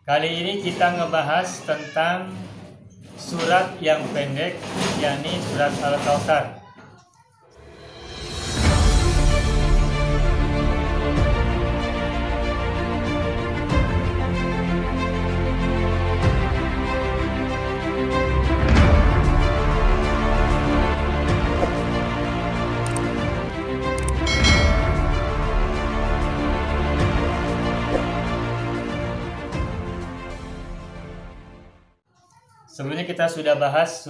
Kali ini kita ngebahas tentang surat yang pendek, yakni surat Al-Kautsar. Sebelumnya kita sudah bahas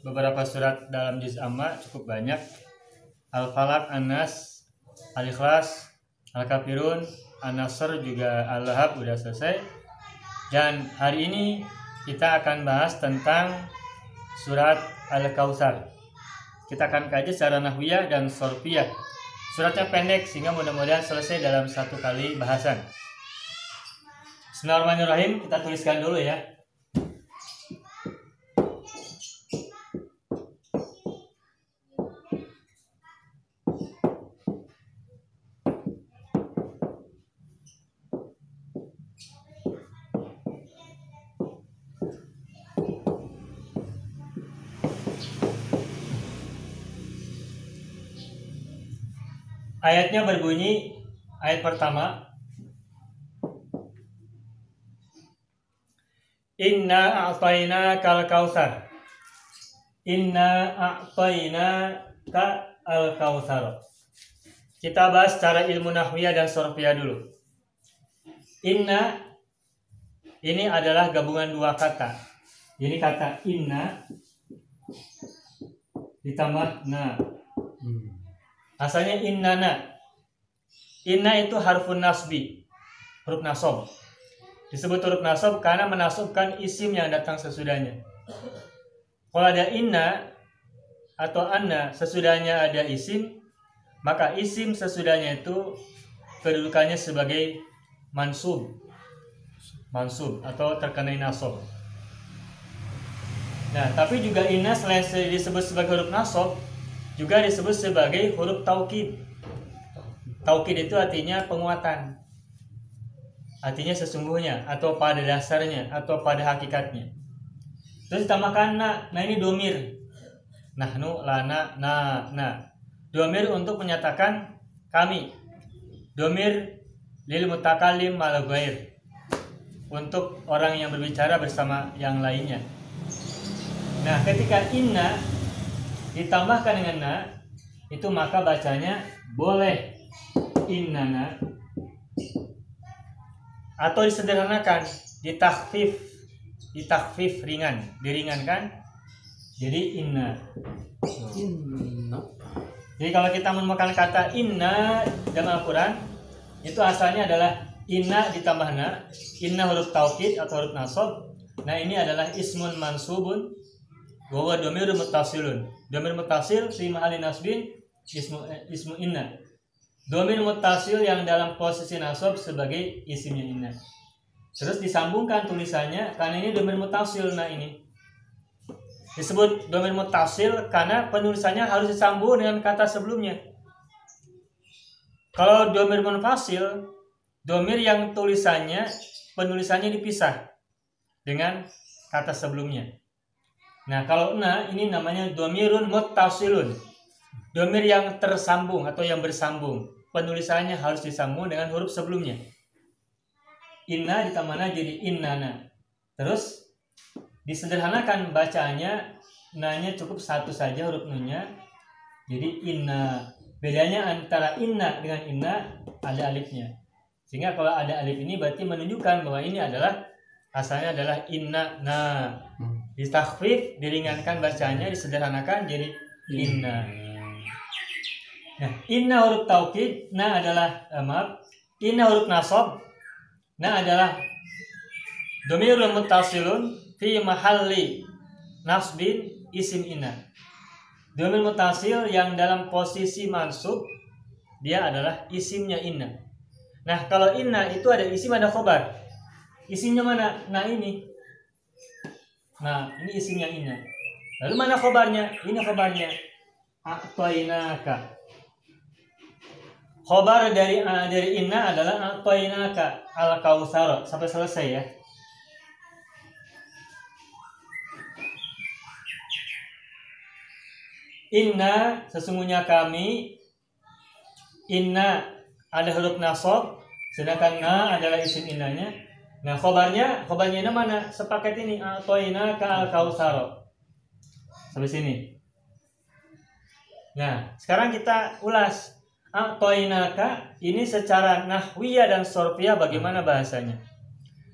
beberapa surat dalam juz amma, cukup banyak. Al-Falaq, An-Nas, Al-Ikhlas, Al-Kafirun, An-Nasr, juga Al-Lahab udah selesai. Dan hari ini kita akan bahas tentang surat Al-Kautsar. Kita akan kaji secara nahwiyah dan sorfiyah. Suratnya pendek sehingga mudah-mudahan selesai dalam satu kali bahasan. Bismillahirrahmanirrahim, kita tuliskan dulu ya. Ayatnya berbunyi, ayat pertama, Inna a'tainakal kautsar. Inna a'tainaka al-kautsar. Kita bahas secara ilmu nahwiyah dan sorfiyah dulu. Inna ini adalah gabungan dua kata. Jadi kata inna ditambah na. Asalnya innana. Inna itu harfun nasbi, huruf nasab. Disebut huruf nasab karena menasabkan isim yang datang sesudahnya. Kalau ada inna atau anna sesudahnya ada isim, maka isim sesudahnya itu kedudukannya sebagai mansub atau terkenai nasab. Nah, tapi juga inna selain disebut sebagai huruf nasab, juga disebut sebagai huruf taukid. Taukid itu artinya penguatan, artinya sesungguhnya atau pada dasarnya atau pada hakikatnya. Terus ditambahkan na. Nah ini domir. Nahnu, lana, na. Domir untuk menyatakan kami. Domir lil mutakallim mal ghair, untuk orang yang berbicara bersama yang lainnya. Nah, ketika inna ditambahkan dengan na, itu maka bacanya boleh innana, atau disederhanakan, ditakfif ringan, diringankan jadi inna. Jadi kalau kita menemukan kata inna dalam Al-Quran, itu asalnya adalah inna ditambah na. Inna huruf taukid atau huruf nasab. Nah ini adalah ismun mansubun wa huwa dhamirun muttasilun. Dhamir muttasil fi mahalli nasbin ismu inna. Dhamir muttasil yang dalam posisi nasab sebagai isimnya inna. Terus disambungkan tulisannya karena ini dhamir muttasil. Nah ini disebut dhamir muttasil karena penulisannya harus disambung dengan kata sebelumnya. Kalau dhamir munfasil, dhamir yang penulisannya dipisah dengan kata sebelumnya. Nah kalau na ini namanya dhamirun muttasilun, dhamir yang tersambung atau yang bersambung, penulisannya harus disambung dengan huruf sebelumnya. Inna ditambah na jadi innana. Terus disederhanakan bacaannya, na-nya cukup satu saja huruf nun-nya, jadi inna. Bedanya antara inna dengan inna ada alifnya, sehingga kalau ada alif ini berarti menunjukkan bahwa ini adalah asalnya adalah inna na. Ditakfif, diringankan bacanya, disederhanakan jadi inna. Nah, inna huruf taukid, na adalah inna huruf nasab, na adalah dhamirun muttasilun fi mahalli nasbin isim inna. Dhamir muttasil yang dalam posisi mansub, dia adalah isimnya inna. Nah, kalau inna itu ada isim ada khobar. Isimnya mana? Nah ini. Nah, ini isimnya inna. Lalu mana khobarnya? Ini khobarnya. A'tainaka. Khobar dari inna adalah a'tainaka al-kautsar. Sampai selesai ya. Inna, sesungguhnya kami. Inna ada huruf nasab, sedangkan na adalah isim innanya. Nah, khobarnya inna mana? Sepaket ini, a'toina ka al-kautsar. Sampai sini. Nah, sekarang kita ulas. A'toinaka ini secara nahwiyah dan sorfiyah bagaimana bahasanya?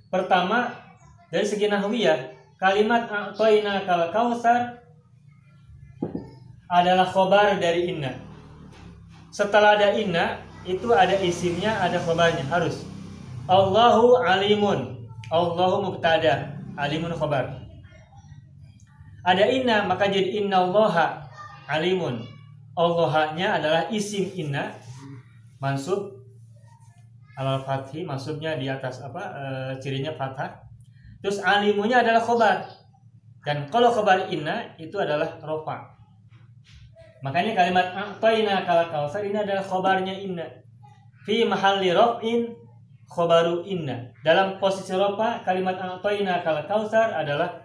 Pertama, dari segi nahwiyah, kalimat a'toinaka al-kautsar adalah khobar dari inna. Setelah ada inna, itu ada isimnya, ada khobarnya, harus. Allahu alimun, Allahu mubtada, alimun khobar. Ada inna, maka jadi innallaha alimun. Allahnya adalah isim inna, mansub alal fathi, mansubnya di atas cirinya fathah. Terus alimunya adalah khobar. Dan kalau khobar inna itu adalah rofa. Makanya kalimat a'toina kal kautsar ini adalah khobarnya inna. Fi mahalli raf'in khobaru inna. Dalam posisi rofa, kalimat a'toina kal kautsar adalah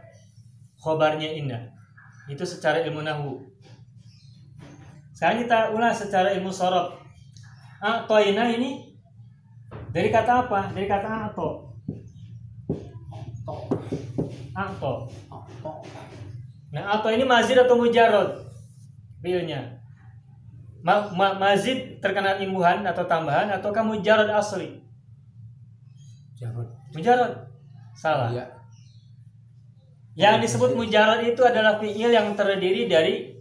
khobarnya inna. Itu secara ilmu nahwu. Sekarang kita ulas secara ilmu sorof. A'toina ini dari kata apa? Dari kata a'to. A'to. Nah, a'to ini mazid atau mujarrad? Fiilnya. Mazid terkena imbuhan atau tambahan ataukah mujarrad asli? Mujarrad. Salah. Ya. Yang disebut mujarrad itu adalah fiil yang terdiri dari,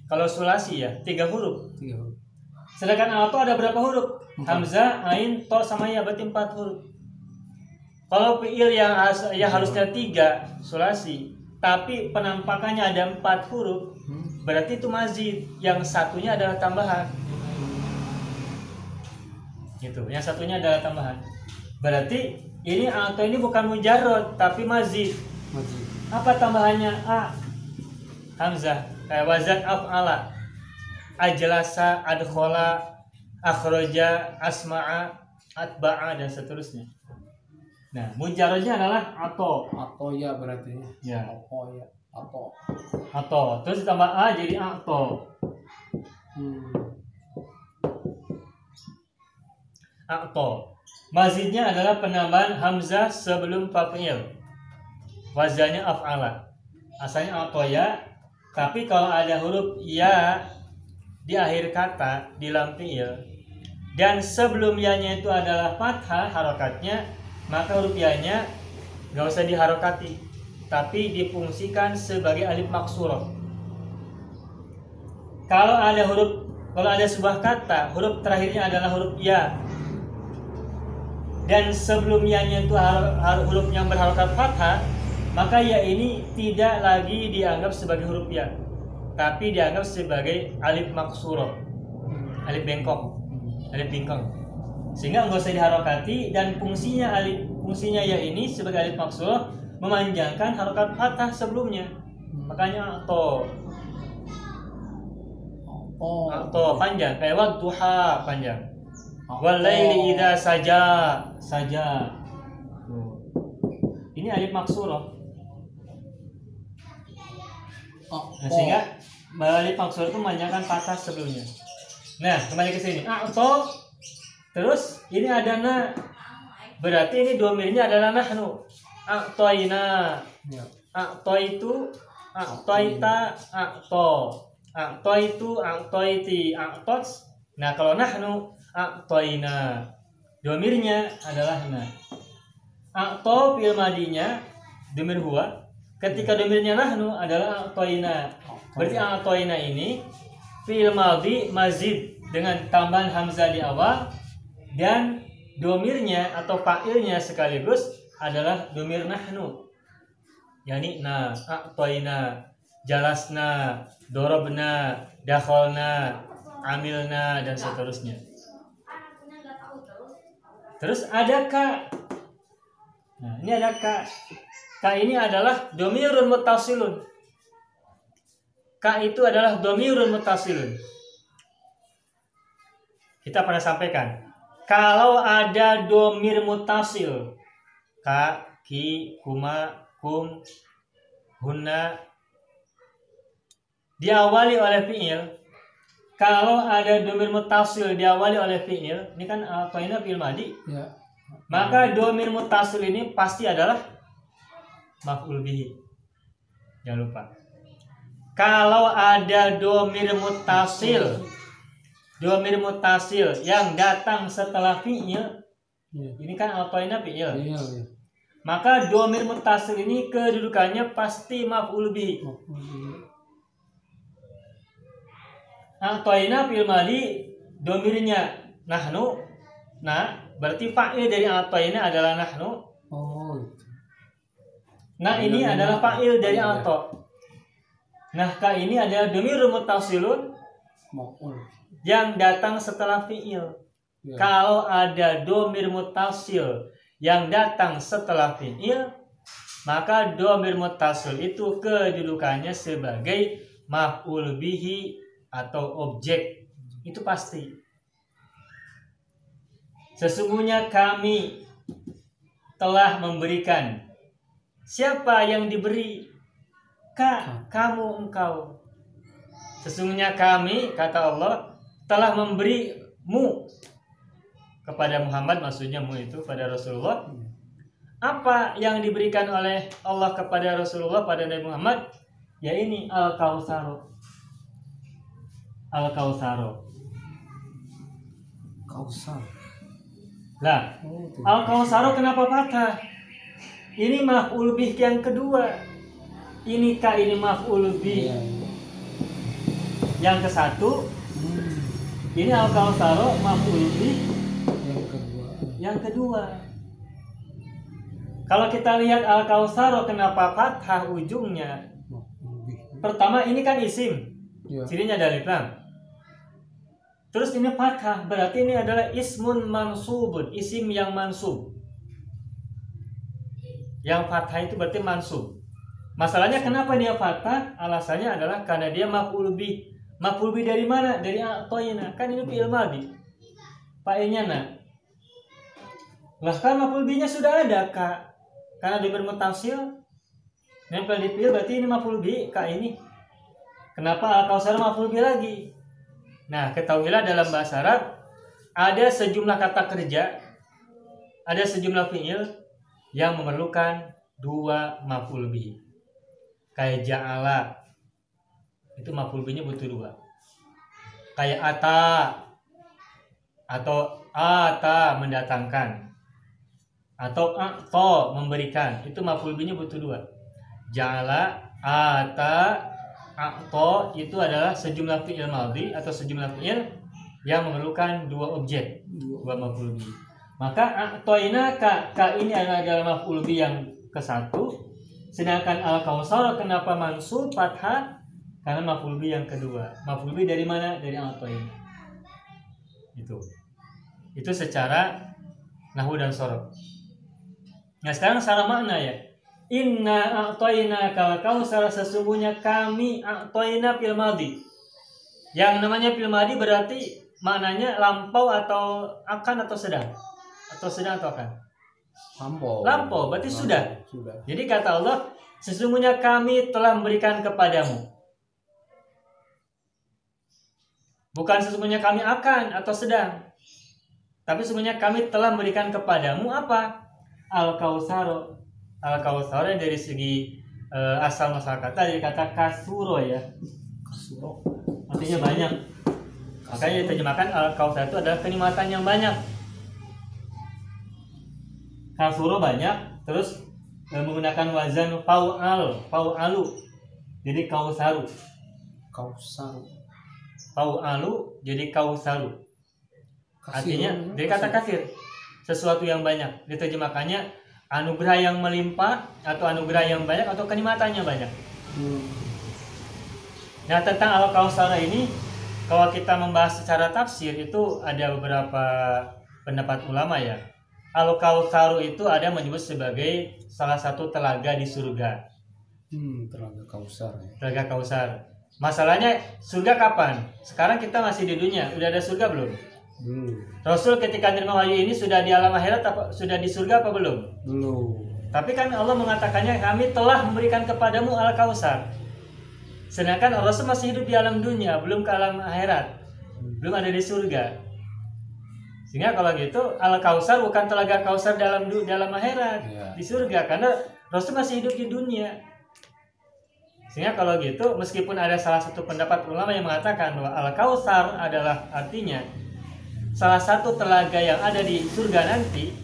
kalau sulasi ya, 3 huruf. Sedangkan a'to ada berapa huruf? 4. Hamzah, ain, to sama ya, berarti 4 huruf. Kalau fiil yang harusnya 3 sulasi, tapi penampakannya ada 4 huruf, berarti itu mazid. Yang satunya adalah tambahan. Gitu. Yang satunya adalah tambahan. Berarti ini a'to ini bukan mujarrad tapi mazid. Apa tambahannya? A. Hamzah. Kayak wazan af'ala, ajlasa, adkhola, akhroja, asma'a, atba'a, dan seterusnya. Nah, mujarradnya adalah ato. Ato ya berarti. Ya. Ato ya. Ato. Ato. Terus ditambah a jadi ato. Ato. Mazidnya adalah penambahan hamzah sebelum fa'il. Wazannya af'ala. Asalnya ato ya. Tapi kalau ada huruf ya di akhir kata di lam fi'il dan sebelum ya-nya itu adalah fathah harokatnya, maka huruf ya-nya nggak usah diharokati, tapi difungsikan sebagai alif maksurah. Kalau ada sebuah kata huruf terakhirnya adalah huruf ya dan sebelum ya-nya itu huruf yang berharokat fathah, maka ya ini tidak lagi dianggap sebagai huruf ya, tapi dianggap sebagai alif maksurah, alif bengkok, alif bingkong. Sehingga nggak usah diharokati dan fungsinya ya ini sebagai alif maksurah memanjangkan harokat fathah sebelumnya. Makanya ato panjang, kayak wadduha panjang. Walaili idza saja. Ini alif maksurah. Nah, sehingga alif maksurah itu memanjangkan fathah sebelumnya. Nah, kembali ke sini. A'to. Terus ini ada na. Berarti ini domirnya adalah nahnu. A'toina. A'toitu, a'toita, a'to. A'toitu, a'toiti, a'tots. Nah, kalau nahnu a'toina. Domirnya adalah na. A'to fi'il madinya domir huwa. Ketika domirnya nahnu adalah a'toina. Berarti a'toina ini fi'il madhi mazid dengan tambahan hamzah di awal dan domirnya atau fa'ilnya sekaligus adalah domir nahnu. Yani na, a'toina, jalasna, dorobna, dakhalna, amilna, dan seterusnya. Terus ada ka. Nah, ini ada ka. Ka ini adalah domirun muttasilun. Ka itu adalah domirun muttasilun. Kita pernah sampaikan, kalau ada domir muttasil, ka, ki, kuma, kum, hunna, diawali oleh fi'il, kalau ada domir muttasil diawali oleh fi'il, ini kan a'toina fi'il madi, Ya. maka domir muttasil ini pasti adalah maf'ul bihi. Jangan lupa. Kalau ada domir muttasil yang datang setelah fi'il, Ya. ini kan a'toina fi'il. Iya, iya. Maka domir muttasil ini kedudukannya pasti maf'ul bihi. A'toina fi'il madi, domirnya nahnu. Nah, berarti fa'il dari a'toina adalah nahnu. Oh, gitu. Nah, ini adalah fa'il dari a'to. Nah, ka ini adalah domir muttasilun Maf'ul. yang datang setelah fi'il. Ya. Kalau ada domir muttasil yang datang setelah fi'il, maka domir muttasil itu kedudukannya sebagai maf'ul bihi atau objek. Itu pasti. Sesungguhnya kami telah memberikan. Siapa yang diberi? Kamu, engkau. Sesungguhnya kami, kata Allah, telah memberimu kepada Muhammad, maksudnya mu itu pada Rasulullah. Apa yang diberikan oleh Allah kepada Rasulullah pada Nabi Muhammad? Ya ini Al-Kautsar. Kausar. Lah, Oh, itu. Al-Kautsar kenapa patah? Ini maf'ul bih yang kedua. Ini ka ini maf'ul bih Iya, iya. yang ke satu. Ini Al-Kautsar maf'ul bih Yang kedua. yang kedua. Kalau kita lihat Al-Kautsar kenapa fathah ujungnya? Maf'ul. Pertama ini kan isim. Ya. Cirinya ada alif lam. Terus ini fathah, berarti ini adalah ismun mansubun, isim yang mansub. Yang fathah itu berarti mansub. Masalahnya kenapa dia fathah? Alasannya adalah karena dia maf'ul bih. Maf'ul bih dari mana? Dari a'toina. Kan ini fi'il madhi. Fa'ilnya na. Lah kan maf'ul bihnya sudah ada, Kak. Karena dia bermutasil nempel di fi'il, berarti ini maf'ul bih, Kak ini. Kenapa Al-Kautsar maf'ul bih lagi? Nah, ketahuilah dalam bahasa Arab ada sejumlah kata kerja, ada sejumlah fi'il yang memerlukan dua maf'ul bih. Kayak ja'ala, itu maf'ul bihnya butuh dua. Kayak ata, atau ata mendatangkan, atau a'to memberikan, itu maf'ul bihnya butuh dua. Ja'ala, ata, a'to itu adalah sejumlah fi'il madhi atau sejumlah fi'il yang memerlukan dua objek, dua maf'ul bih. Maka a'toina ka ini adalah maf'ul bih yang ke satu, sedangkan Al-Kautsar kenapa mansub fathah? Karena maf'ul bih yang kedua. Maf'ul bih dari mana? Dari a'toina. Itu secara nahwu dan sorof. Nah, sekarang secara makna ya. Inna a'toina kal kautsar, sesungguhnya kami a'toina fil madhi. Yang namanya fil madhi berarti maknanya lampau atau akan atau sedang. Atau sedang atau akan. Lampau berarti sudah. Jadi kata Allah, sesungguhnya kami telah memberikan kepadamu. Bukan sesungguhnya kami akan atau sedang. Tapi sesungguhnya kami telah memberikan kepadamu apa? Al-Kautsar. Al-Kautsar dari segi asal masalah kata dari kata kasuro ya. Kasuro. Artinya banyak. Makanya diterjemahkan Al-Kautsar itu adalah kenikmatan yang banyak. Kasuro banyak, terus menggunakan wazan fau'alu. Jadi kausaru. Fau'alu jadi kausaru. Artinya dari kata kasir, sesuatu yang banyak. Diterjemahkannya anugerah yang melimpah atau anugerah yang banyak atau kenikmatannya banyak. Nah, tentang Al-Kautsar ini kalau kita membahas secara tafsir itu ada beberapa pendapat ulama ya. Al-Kautsar itu ada menyebut sebagai salah satu telaga di surga. Telaga Kautsar ya. Telaga Kautsar. Masalahnya surga kapan? Sekarang kita masih di dunia. Udah ada surga belum? Belum. Rasul ketika menerima wahyu ini sudah di alam akhirat apa sudah di surga apa belum? Belum. Tapi kan Allah mengatakannya kami telah memberikan kepadamu Al-Kautsar. Sedangkan Rasul masih hidup di alam dunia, belum ke alam akhirat, belum ada di surga. Sehingga kalau gitu Al-Kausar bukan telaga Kausar dalam akhirat, di surga, karena Rasul masih hidup di dunia. Sehingga kalau gitu, meskipun ada salah satu pendapat ulama yang mengatakan bahwa Al-Kausar adalah artinya salah satu telaga yang ada di surga nanti,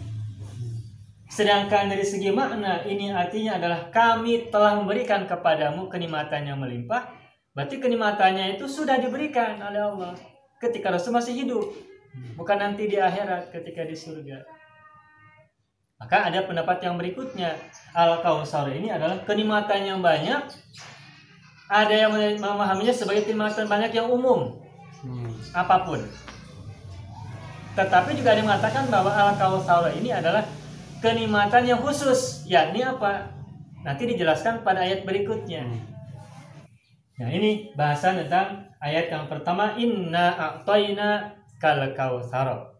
sedangkan dari segi makna ini artinya adalah kami telah memberikan kepadamu kenikmatan yang melimpah. Berarti kenikmatannya itu sudah diberikan oleh Allah ketika Rasul masih hidup, bukan nanti di akhirat ketika di surga. Maka ada pendapat yang berikutnya, Al-Kausar ini adalah kenikmatan yang banyak. Ada yang memahaminya sebagai kenikmatan banyak yang umum, apapun. Tetapi juga ada yang mengatakan bahwa Al-Kausar ini adalah kenikmatan yang khusus, yakni apa? Nanti dijelaskan pada ayat berikutnya. Nah, ini bahasan tentang ayat yang pertama, inna a'tayna kal kautsar.